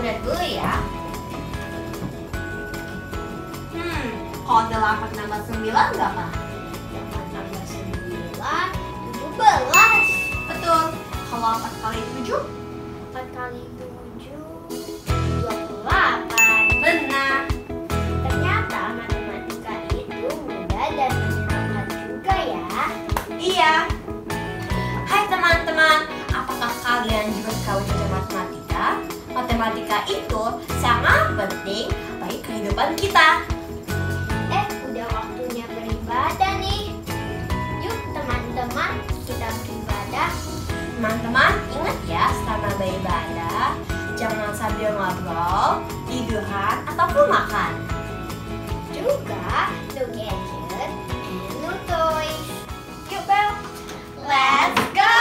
aku lihat dulu ya. Kalau 8 tambah 9 berapa? 8 tambah 9, 17. Betul. Kalau 4 kali 7? 4 kali 7, 28. Benar. Ternyata matematika itu mudah dan menyenangkan juga ya. Iya. Hai teman-teman, apakah kalian juga tahu tentang matematika? Matematika itu sangat penting bagi kehidupan kita. Udah waktunya beribadah nih. Yuk teman-teman, kita beribadah. Teman-teman, ingat ya selama beribadah, jangan sambil ngobrol, tiduran, ataupun makan. Juga no gadget and no toys. Yuk Bel, let's go!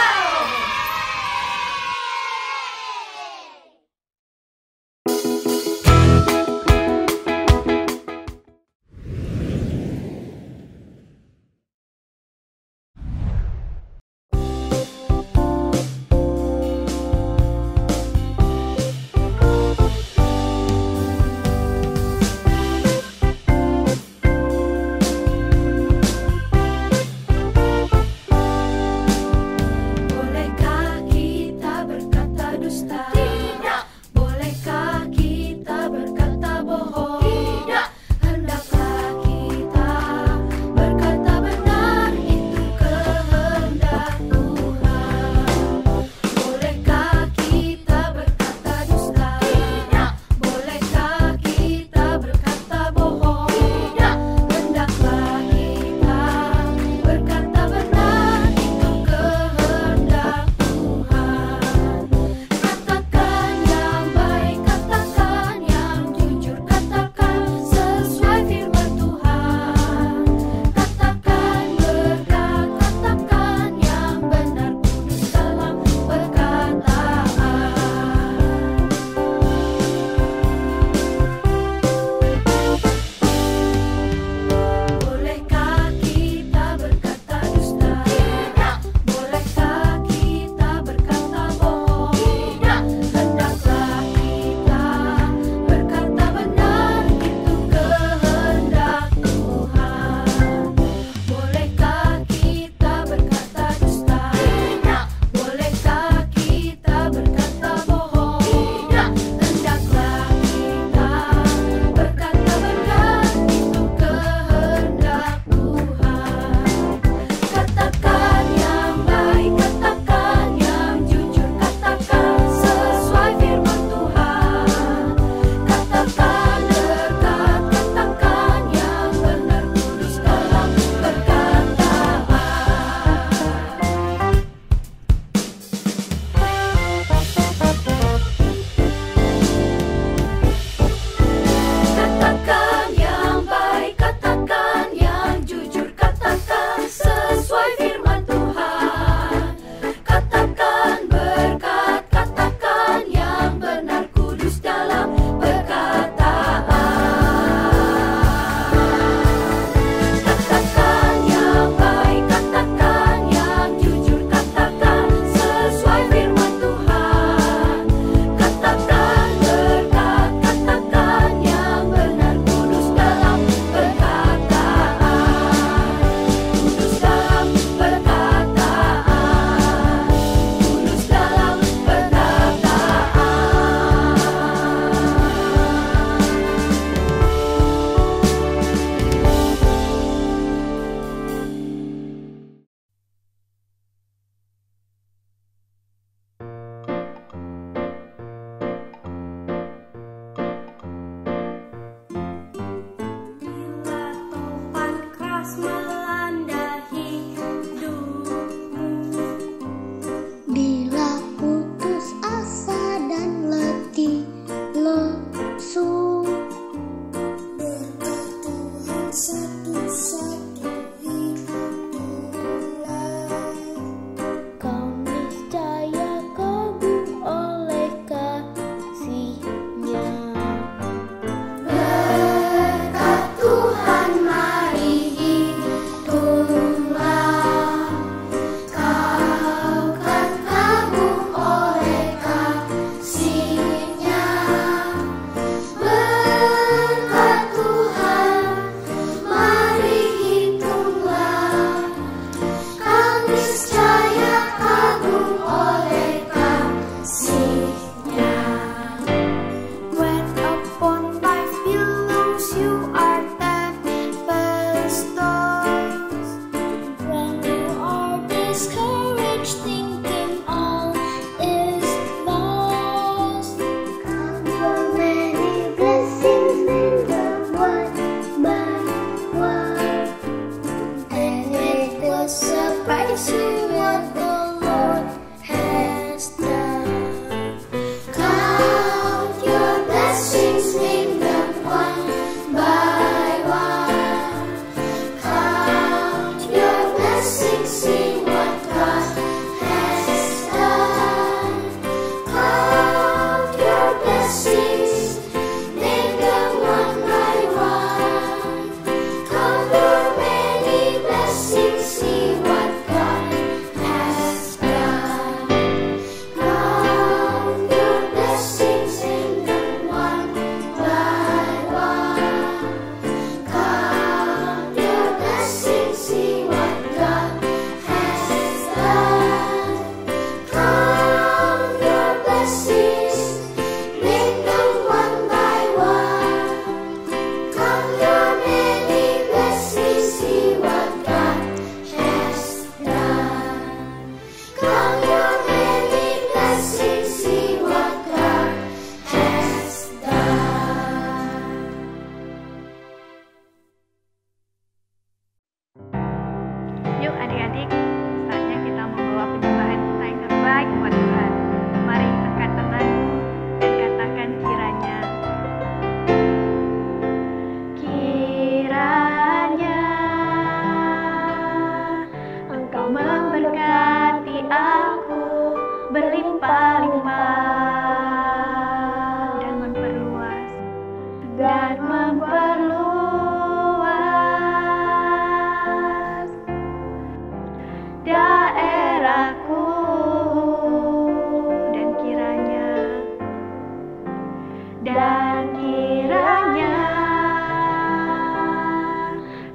Dan kiranya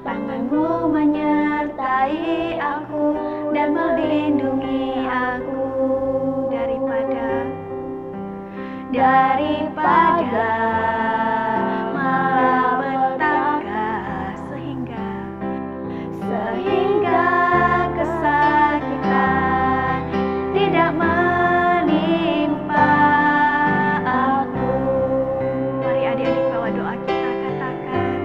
tanganmu menyertai aku dan melindungi aku daripada malapetaka, sehingga kesakitan tidak menimpa aku. Mari adik-adik bawa doa kita, katakan,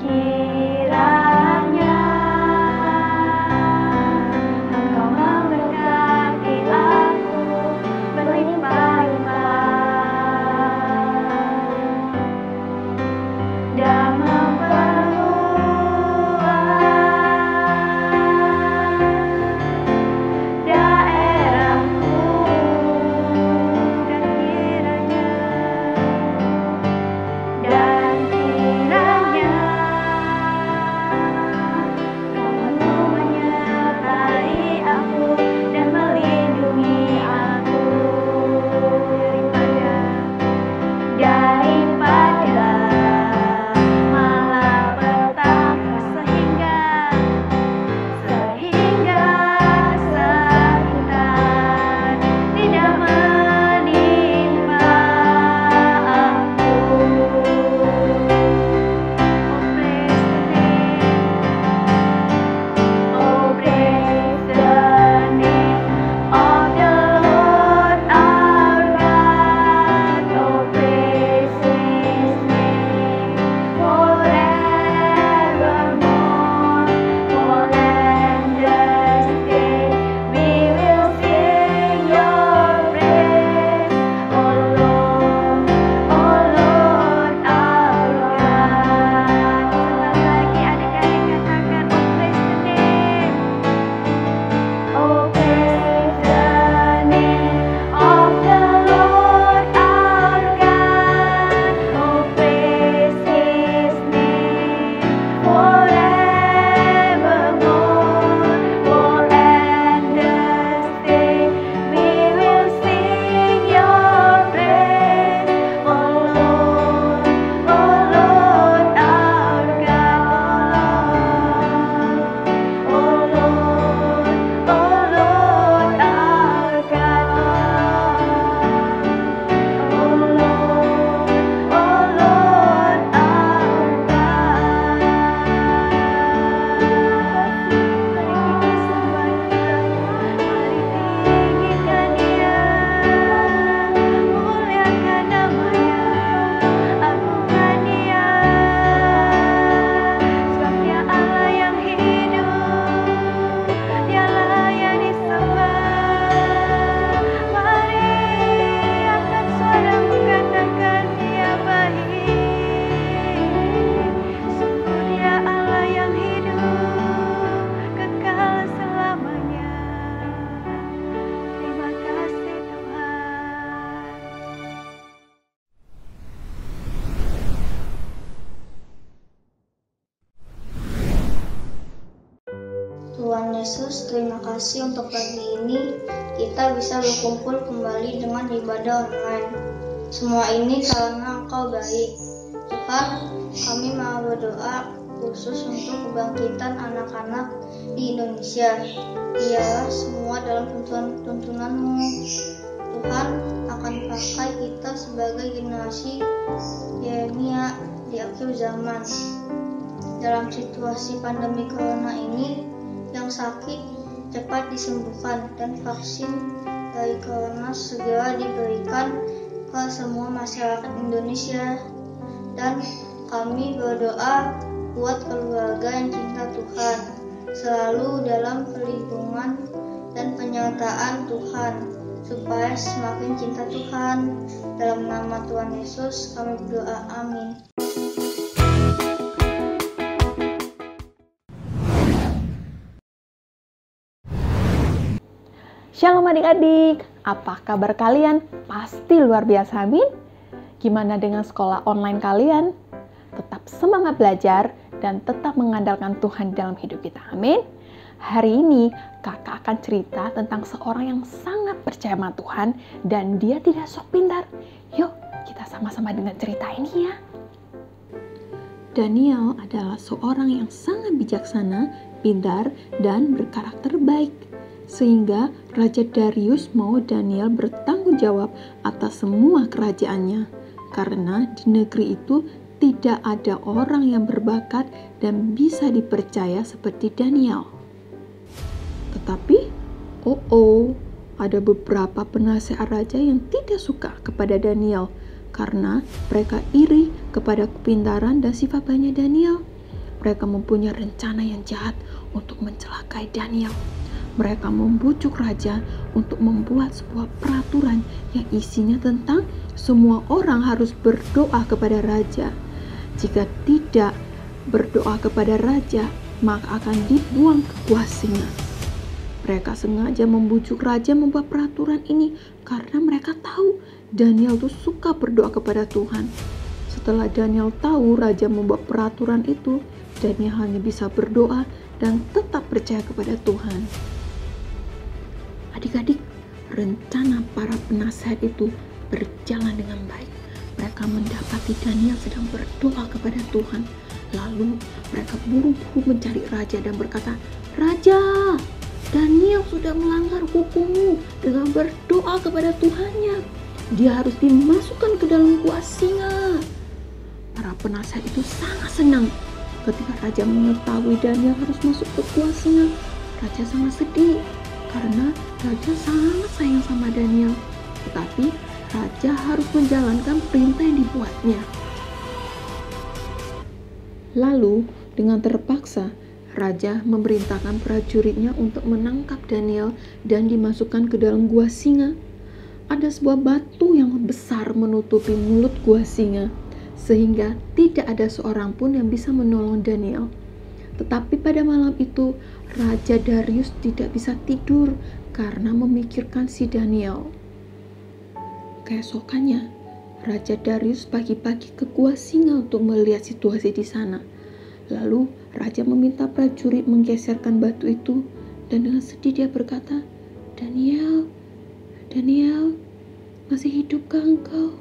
kiranya Engkau memberkati aku berlimpah-limpah dan memperluas daerahku, dan kiranya Tuhanmu menyertai aku dan melindungi aku daripada malapetaka, sehingga kesakitan tidak menimpa aku. Oh, praise the name of the Lord our God. Oh, praise His name forevermore. For endless days we will sing Your praise, oh Lord our God. Sekali lagi adik-adik katakan, oh praise the name of the Lord our God. Oh praise His name forevermore. For endless days we will sing Your praise, oh Lord our God. Oh Lord our God. Oh Lord our Tuhan Yesus, terima kasih untuk pagi ini kita bisa berkumpul kembali dengan ibadah online. Semua ini karena Engkau baik. Tuhan, kami mau berdoa khusus untuk kebangkitan anak-anak di Indonesia. Biarlah semua dalam tuntunan-Mu. Tuhan akan pakai kita sebagai generasi Yeremia di akhir zaman. Dalam situasi pandemi corona ini, yang sakit cepat disembuhkan dan vaksin dari corona segera diberikan ke semua masyarakat Indonesia. Dan kami berdoa buat keluarga yang cinta Tuhan, selalu dalam perlindungan dan penyertaan Tuhan, supaya semakin cinta Tuhan. Dalam nama Tuhan Yesus kami berdoa, amin. Shalom adik-adik, apa kabar kalian? Pasti luar biasa, amin? Gimana dengan sekolah online kalian? Tetap semangat belajar dan tetap mengandalkan Tuhan dalam hidup kita, amin? Hari ini kakak akan cerita tentang seorang yang sangat percaya sama Tuhan dan dia tidak sok pintar. Yuk kita bersama dengan cerita ini ya. Daniel adalah seorang yang sangat bijaksana, pintar, dan berkarakter baik. Sehingga Raja Darius mau Daniel bertanggung jawab atas semua kerajaannya. Karena di negeri itu tidak ada orang yang berbakat dan bisa dipercaya seperti Daniel. Tetapi, ada beberapa penasehat raja yang tidak suka kepada Daniel karena mereka iri kepada kepintaran dan sifat baiknya Daniel. Mereka mempunyai rencana yang jahat untuk mencelakai Daniel. Mereka membujuk raja untuk membuat sebuah peraturan yang isinya tentang semua orang harus berdoa kepada raja. Jika tidak berdoa kepada raja, maka akan dibuang ke gua singa. Mereka sengaja membujuk raja membuat peraturan ini karena mereka tahu Daniel tuh suka berdoa kepada Tuhan. Setelah Daniel tahu raja membuat peraturan itu, Daniel hanya bisa berdoa dan tetap percaya kepada Tuhan. Adik-adik, rencana para penasehat itu berjalan dengan baik. Mereka mendapati Daniel sedang berdoa kepada Tuhan. Lalu mereka buru-buru mencari raja dan berkata, "Raja, Daniel sudah melanggar hukummu dengan berdoa kepada Tuhannya. Dia harus dimasukkan ke dalam gua singa." Para penasehat itu sangat senang ketika raja mengetahui Daniel harus masuk ke gua singa. Raja sangat sedih karena raja sangat sayang sama Daniel. Tetapi raja harus menjalankan perintah yang dibuatnya. Lalu dengan terpaksa raja memerintahkan prajuritnya untuk menangkap Daniel dan dimasukkan ke dalam gua singa. Ada sebuah batu yang besar menutupi mulut gua singa, sehingga tidak ada seorang pun yang bisa menolong Daniel. Tetapi pada malam itu, Raja Darius tidak bisa tidur karena memikirkan si Daniel. Keesokannya, Raja Darius pagi-pagi ke gua singa untuk melihat situasi di sana. Lalu, Raja meminta prajurit menggeserkan batu itu dan dengan sedih dia berkata, Daniel, masih hidupkah engkau?"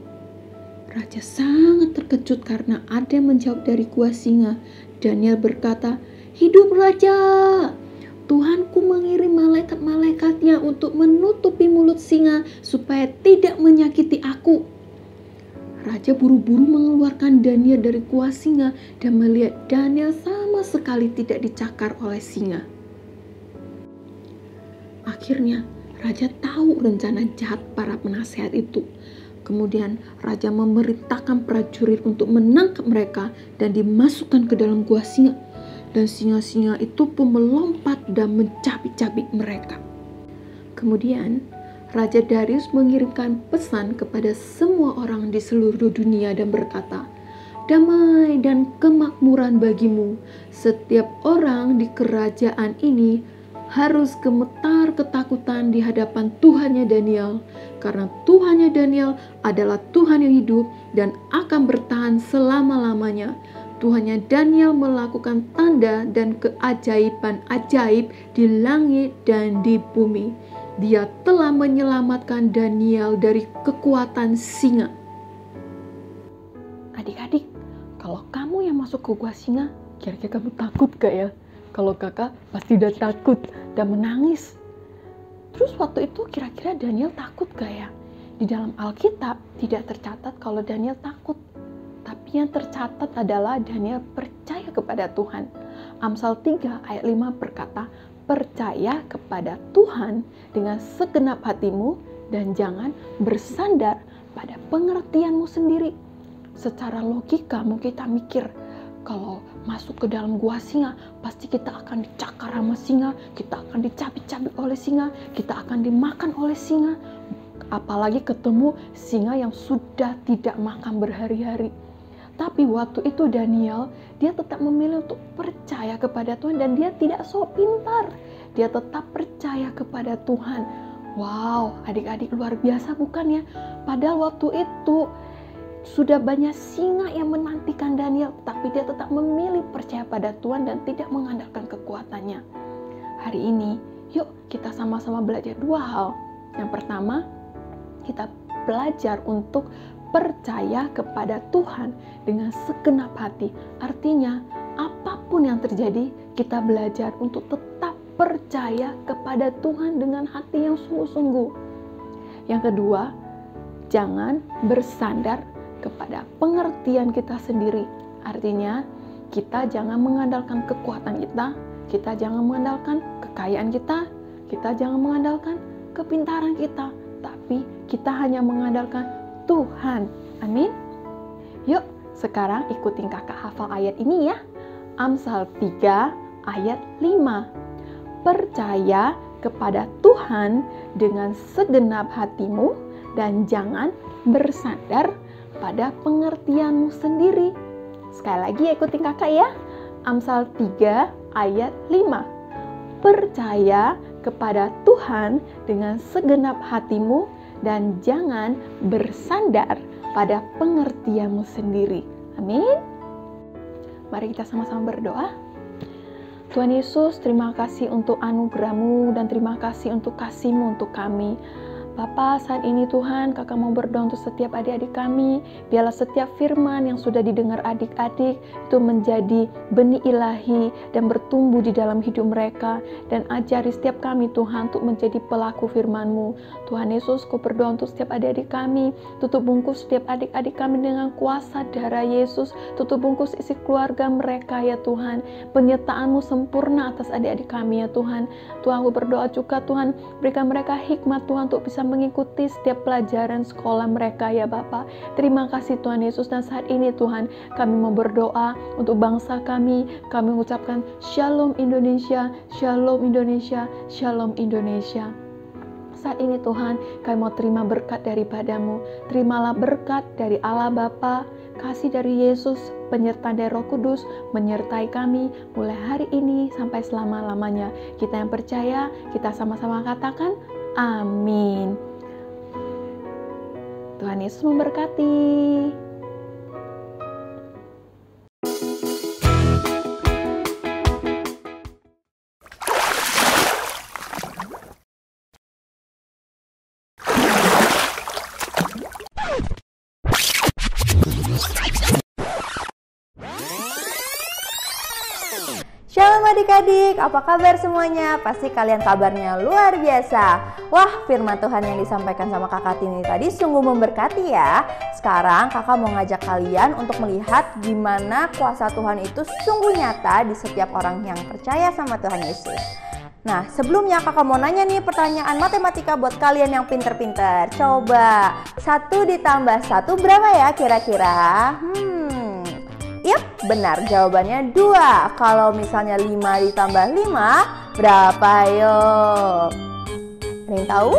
Raja sangat terkejut karena ada yang menjawab dari gua singa. Daniel berkata, "Hidup Raja! Tuhanku mengirim malaikat-malaikatnya untuk menutupi mulut singa supaya tidak menyakiti aku." Raja buru-buru mengeluarkan Daniel dari gua singa dan melihat Daniel sama sekali tidak dicakar oleh singa. Akhirnya, Raja tahu rencana jahat para penasehat itu. Kemudian Raja memerintahkan prajurit untuk menangkap mereka dan dimasukkan ke dalam gua singa. Dan singa-singa itu pun melompat dan mencabik-cabik mereka. Kemudian Raja Darius mengirimkan pesan kepada semua orang di seluruh dunia dan berkata, "Damai dan kemakmuran bagimu. Setiap orang di kerajaan ini harus gemetar ketakutan di hadapan Tuhannya Daniel, karena Tuhannya Daniel adalah Tuhan yang hidup dan akan bertahan selama-lamanya. Tuhannya Daniel melakukan tanda dan keajaiban ajaib di langit dan di bumi. Dia telah menyelamatkan Daniel dari kekuatan singa." Adik-adik, kalau kamu yang masuk ke gua singa, kira-kira kamu takut gak ya? Kalau kakak pasti udah takut dan menangis. Terus waktu itu kira-kira Daniel takut gak ya? Di dalam Alkitab tidak tercatat kalau Daniel takut. Tapi yang tercatat adalah Daniel percaya kepada Tuhan. Amsal 3 ayat 5 berkata, "Percaya kepada Tuhan dengan segenap hatimu dan jangan bersandar pada pengertianmu sendiri." Secara logika mungkin kita mikir, kalau masuk ke dalam gua singa, pasti kita akan dicakar sama singa, kita akan dicabik-cabik oleh singa, kita akan dimakan oleh singa. Apalagi ketemu singa yang sudah tidak makan berhari-hari. Tapi waktu itu Daniel, dia tetap memilih untuk percaya kepada Tuhan dan dia tidak sok pintar. Dia tetap percaya kepada Tuhan. Wow, adik-adik luar biasa bukan ya? Padahal waktu itu sudah banyak singa yang menantikan Daniel, tapi dia tetap memilih percaya pada Tuhan dan tidak mengandalkan kekuatannya. Hari ini, yuk kita sama-sama belajar dua hal. Yang pertama, kita belajar untuk percaya kepada Tuhan dengan segenap hati. Artinya, apapun yang terjadi, kita belajar untuk tetap percaya kepada Tuhan dengan hati yang sungguh-sungguh. Yang kedua, jangan bersandar kepada pengertian kita sendiri. Artinya, kita jangan mengandalkan kekuatan kita jangan mengandalkan kekayaan kita jangan mengandalkan kepintaran kita, tapi kita hanya mengandalkan Tuhan. Amin. Yuk, sekarang ikutin kakak hafal ayat ini ya. Amsal 3 ayat 5. Percaya kepada Tuhan dengan segenap hatimu dan jangan bersandar pada pengertianmu sendiri. Sekali lagi ikutin kakak ya. Amsal 3 ayat 5. Percaya kepada Tuhan dengan segenap hatimu dan jangan bersandar pada pengertianmu sendiri. Amin. Mari kita sama-sama berdoa. Tuhan Yesus, terima kasih untuk anugerah-Mu dan terima kasih untuk kasih-Mu untuk kami. Bapa, saat ini Tuhan, kakak mau berdoa untuk setiap adik-adik kami. Biarlah setiap firman yang sudah didengar adik-adik itu menjadi benih ilahi dan bertumbuh di dalam hidup mereka. Dan ajari setiap kami Tuhan untuk menjadi pelaku firman-Mu. Tuhan Yesus, Kau berdoa untuk setiap adik-adik kami. Tutup bungkus setiap adik-adik kami dengan kuasa darah Yesus. Tutup bungkus isi keluarga mereka ya Tuhan. Penyertaan-Mu sempurna atas adik-adik kami ya Tuhan. Tuhan, aku berdoa juga Tuhan, berikan mereka hikmat Tuhan untuk bisa mengikuti setiap pelajaran sekolah mereka ya Bapa. Terima kasih Tuhan Yesus, dan saat ini Tuhan kami mau berdoa untuk bangsa kami. Kami mengucapkan Shalom Indonesia, Shalom Indonesia, Shalom Indonesia. Saat ini Tuhan kami mau terima berkat daripada-Mu. Terimalah berkat dari Allah Bapa, kasih dari Yesus, penyertaan dari Roh Kudus menyertai kami mulai hari ini sampai selama-lamanya. Kita yang percaya, kita sama-sama katakan amin. Tuhan Yesus memberkati. Shalom adik-adik, apa kabar semuanya? Pasti kalian kabarnya luar biasa. Wah, firman Tuhan yang disampaikan sama kakak Tini tadi sungguh memberkati ya. Sekarang kakak mau ngajak kalian untuk melihat gimana kuasa Tuhan itu sungguh nyata di setiap orang yang percaya sama Tuhan Yesus. Nah, sebelumnya kakak mau nanya nih pertanyaan matematika buat kalian yang pinter-pinter. Coba, 1 ditambah 1 berapa ya kira-kira? Yap, benar, jawabannya 2. Kalau misalnya 5 ditambah 5 berapa yuk? Ada yang tahu?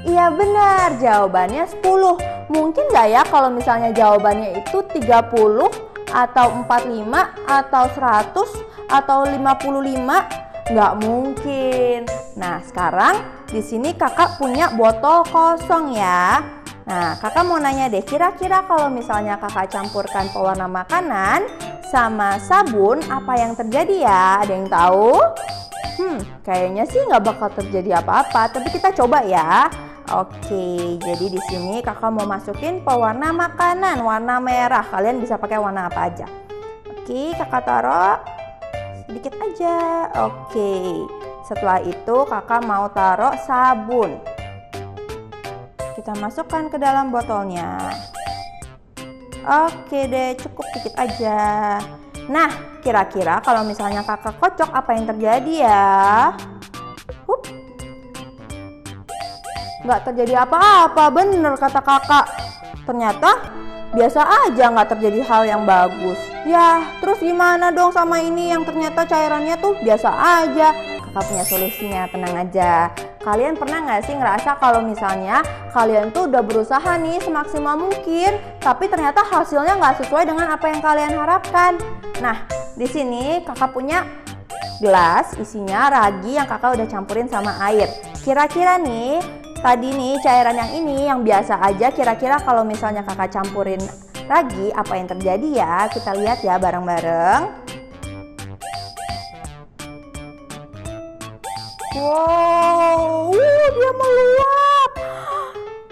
Iya benar, jawabannya 10. Mungkin gak ya kalau misalnya jawabannya itu 30 atau 45 atau 100 atau 55? Nggak mungkin. Nah, sekarang di sini kakak punya botol kosong ya. Nah, kakak mau nanya deh, kira-kira kalau misalnya kakak campurkan pewarna makanan sama sabun, apa yang terjadi ya? Ada yang tahu? Kayaknya sih nggak bakal terjadi apa-apa, tapi kita coba ya. Oke, jadi di sini kakak mau masukin pewarna makanan warna merah. Kalian bisa pakai warna apa aja. Oke, kakak taruh sedikit aja. Oke, setelah itu kakak mau taruh sabun. Kita masukkan ke dalam botolnya. Oke deh, cukup dikit aja. Nah, kira-kira kalau misalnya kakak kocok apa yang terjadi ya? Nggak terjadi apa-apa, bener kata kakak. Ternyata biasa aja, nggak terjadi hal yang bagus. Ya, terus gimana dong sama ini yang ternyata cairannya tuh biasa aja? Kakak punya solusinya, tenang aja. Kalian pernah nggak sih ngerasa kalau misalnya kalian tuh udah berusaha nih semaksimal mungkin, tapi ternyata hasilnya nggak sesuai dengan apa yang kalian harapkan? Nah, di sini kakak punya gelas isinya ragi yang kakak udah campurin sama air. Kira-kira nih, tadi nih cairan yang ini yang biasa aja, kira-kira kalau misalnya kakak campurin ragi, apa yang terjadi ya? Kita lihat ya bareng-bareng. Wow, dia meluap.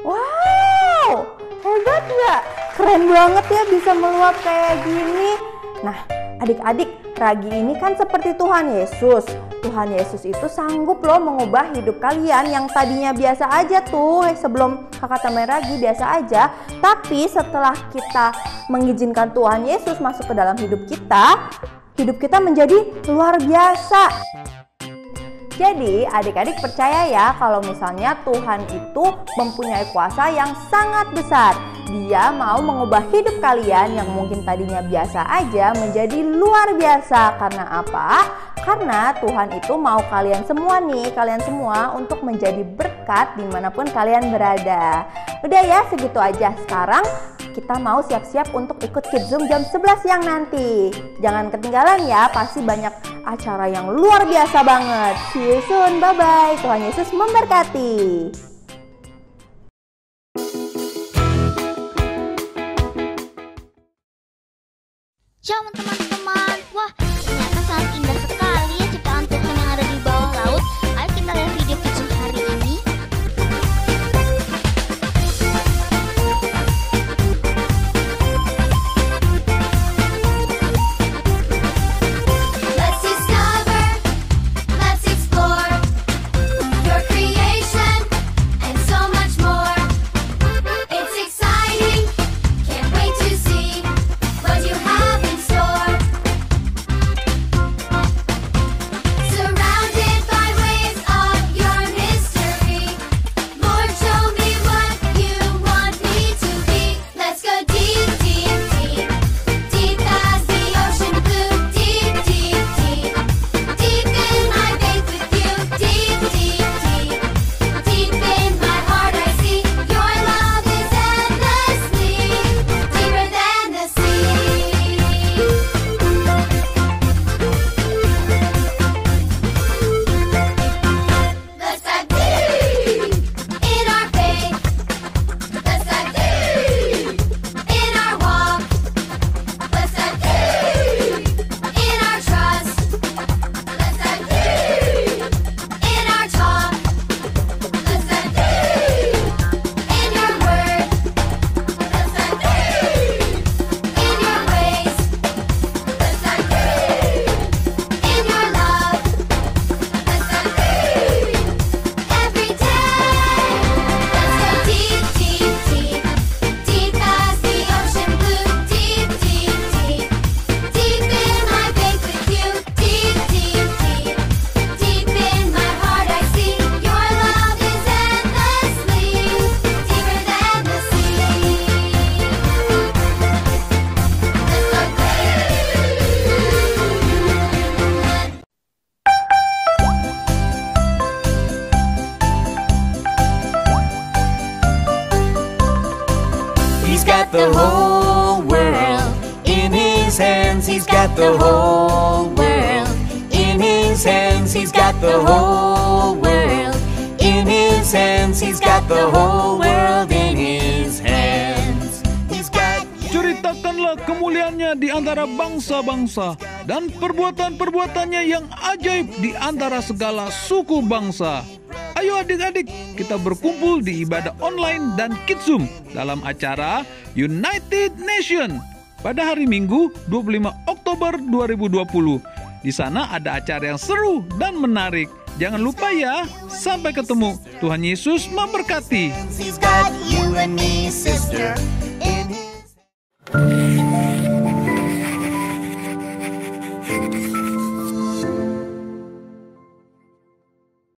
Wow, hebat Lihat nggak? Keren banget ya bisa meluap kayak gini. Nah, adik-adik, ragi ini kan seperti Tuhan Yesus. Tuhan Yesus itu sanggup loh mengubah hidup kalian yang tadinya biasa aja tuh. Sebelum kakak tambahin ragi biasa aja. Tapi setelah kita mengizinkan Tuhan Yesus masuk ke dalam hidup kita menjadi luar biasa. Jadi adik-adik percaya ya kalau misalnya Tuhan itu mempunyai kuasa yang sangat besar. Dia mau mengubah hidup kalian yang mungkin tadinya biasa aja menjadi luar biasa. Karena apa? Karena Tuhan itu mau kalian semua untuk menjadi berkat dimanapun kalian berada. Udah ya, segitu aja. Sekarang kita mau siap-siap untuk ikut Kids Zoom jam 11 siang nanti. Jangan ketinggalan ya, pasti banyak acara yang luar biasa banget. See you soon, bye-bye. Tuhan Yesus memberkati. Shalom teman-teman. Wah, ternyata sangat indah sekali ya ciptaan Tuhan yang ada di bawah laut. Ayo kita lihat video Kids Zoom hari ini. Let's discover, let's explore your creation and so much more. It's exciting, can't wait to see what you have in store. Surrounded by waves of your mystery, Lord, show me what you want me to be. Let's go deep, deep, deep, deep as the ocean blue. Deep, deep, deep, deep in my faith with you. Deep, deep, deep, deep in my heart I see your love is endlessly deeper than the sea. Let's dive deep in our faith. Let's dive deep in our walk. Let's dive deep in our trust. Let's dive deep in our talk. Let's dive deep in your word. Let's dive deep in your ways. Let's dive deep in your love. Let's dive deep every day. Let's go deep, deep, deep, deep as the ocean blue. Deep, deep, deep, deep in my faith with you. Deep, deep, deep, deep in my heart I see your love is endlessly deeper than the sea. Let's go deep. He's got the whole world in his hands. He's got the whole world in his hands. He's got the whole world in his hands. He's got the whole world in his hands. He's got Ceritakanlah kemuliaannya di antara bangsa-bangsa dan perbuatan-perbuatannya yang ajaib di antara segala suku bangsa. Ayo adik-adik, kita berkumpul di ibadah online dan Kids Zoom dalam acara United Nation pada hari Minggu 25 Oktober 2020. Di sana ada acara yang seru dan menarik. Jangan lupa ya, sampai ketemu. Tuhan Yesus memberkati. He's got you and me, sister.